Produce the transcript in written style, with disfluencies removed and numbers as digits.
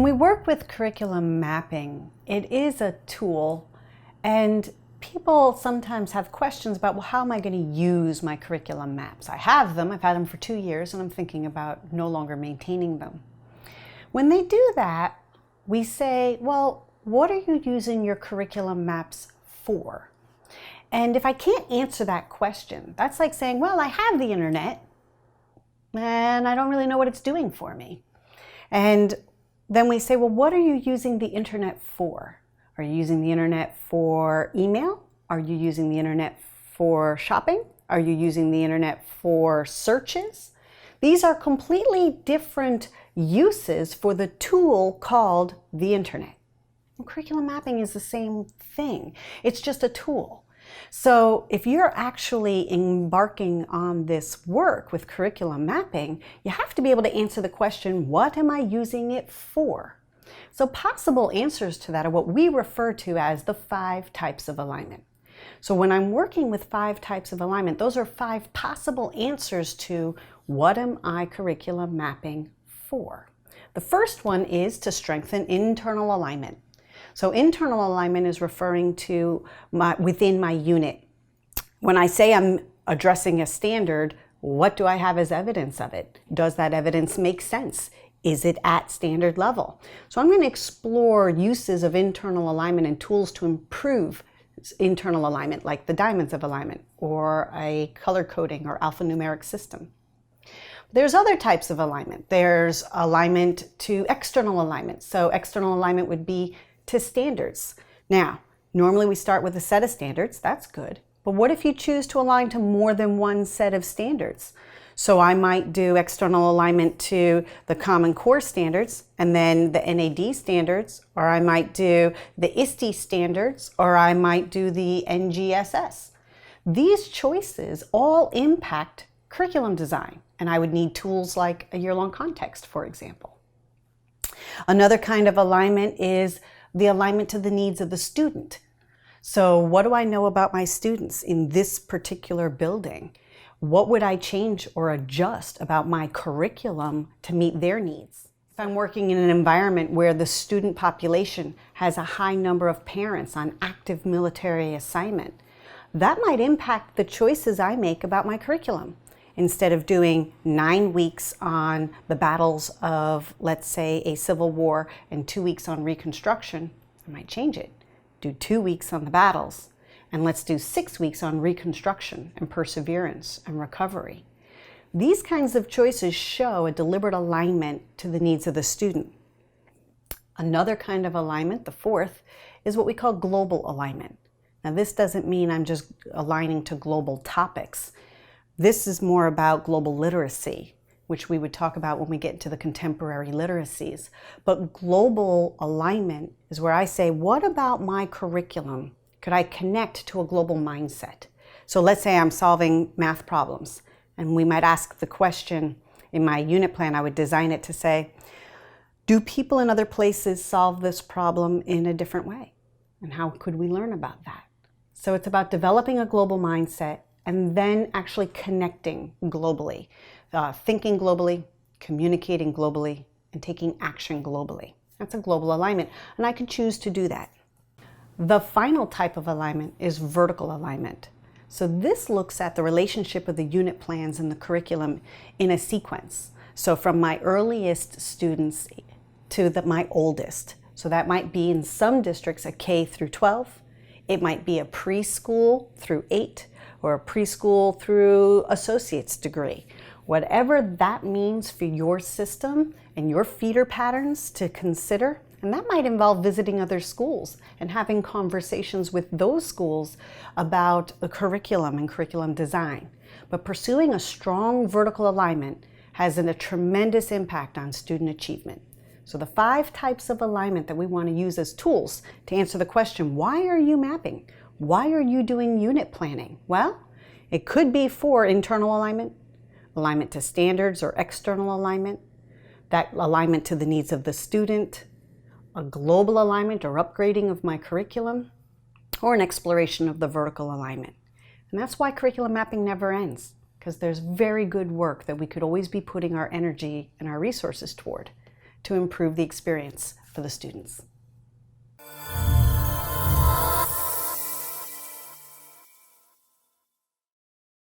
When we work with curriculum mapping, it is a tool, and people sometimes have questions about, well, how am I going to use my curriculum maps? I have them, I've had them for 2 years, and I'm thinking about no longer maintaining them. When they do that, we say, well, what are you using your curriculum maps for? And if I can't answer that question, that's like saying, well, I have the internet, and I don't really know what it's doing for me. And then we say, well, what are you using the internet for? Are you using the internet for email? Are you using the internet for shopping? Are you using the internet for searches? These are completely different uses for the tool called the internet. And curriculum mapping is the same thing. It's just a tool. So if you're actually embarking on this work with curriculum mapping, you have to be able to answer the question, what am I using it for? So possible answers to that are what we refer to as the 5 types of alignment. So when I'm working with 5 types of alignment, those are 5 possible answers to what am I curriculum mapping for? The first one is to strengthen internal alignment. So internal alignment is referring to within my unit. When I say I'm addressing a standard, what do I have as evidence of it? Does that evidence make sense? Is it at standard level? So I'm going to explore uses of internal alignment and tools to improve internal alignment, like the diamonds of alignment or a color coding or alphanumeric system. There's other types of alignment. There's alignment to external alignment. So external alignment would be to standards. Now, normally we start with a set of standards. That's good. But what if you choose to align to more than one set of standards? So I might do external alignment to the Common Core standards and then the NAD standards, or I might do the ISTE standards, or I might do the NGSS. These choices all impact curriculum design, and I would need tools like a year-long context, for example. Another kind of alignment is the alignment to the needs of the student. So what do I know about my students in this particular building? What would I change or adjust about my curriculum to meet their needs? If I'm working in an environment where the student population has a high number of parents on active military assignment, that might impact the choices I make about my curriculum. Instead of doing 9 weeks on the battles of, let's say, a civil war and 2 weeks on Reconstruction, I might change it. Do 2 weeks on the battles, and let's do 6 weeks on Reconstruction and perseverance and recovery. These kinds of choices show a deliberate alignment to the needs of the student. Another kind of alignment, the 4th, is what we call global alignment. Now, this doesn't mean I'm just aligning to global topics. This is more about global literacy, which we would talk about when we get into the contemporary literacies. But global alignment is where I say, what about my curriculum could I connect to a global mindset? So let's say I'm solving math problems, and we might ask the question in my unit plan, I would design it to say, do people in other places solve this problem in a different way? And how could we learn about that? So it's about developing a global mindset and then actually connecting globally, thinking globally, communicating globally, and taking action globally. That's a global alignment, and I can choose to do that. The final type of alignment is vertical alignment. So this looks at the relationship of the unit plans and the curriculum in a sequence. So from my earliest students to my oldest. So that might be in some districts a K through 12. It might be a preschool through 8, or a preschool through associate's degree. Whatever that means for your system and your feeder patterns to consider, and that might involve visiting other schools and having conversations with those schools about the curriculum and curriculum design. But pursuing a strong vertical alignment has a tremendous impact on student achievement. So the 5 types of alignment that we want to use as tools to answer the question, why are you mapping? Why are you doing unit planning? Well, it could be for internal alignment, alignment to standards or external alignment, that alignment to the needs of the student, a global alignment or upgrading of my curriculum, or an exploration of the vertical alignment. And that's why curriculum mapping never ends, because there's very good work that we could always be putting our energy and our resources toward. to improve the experience for the students.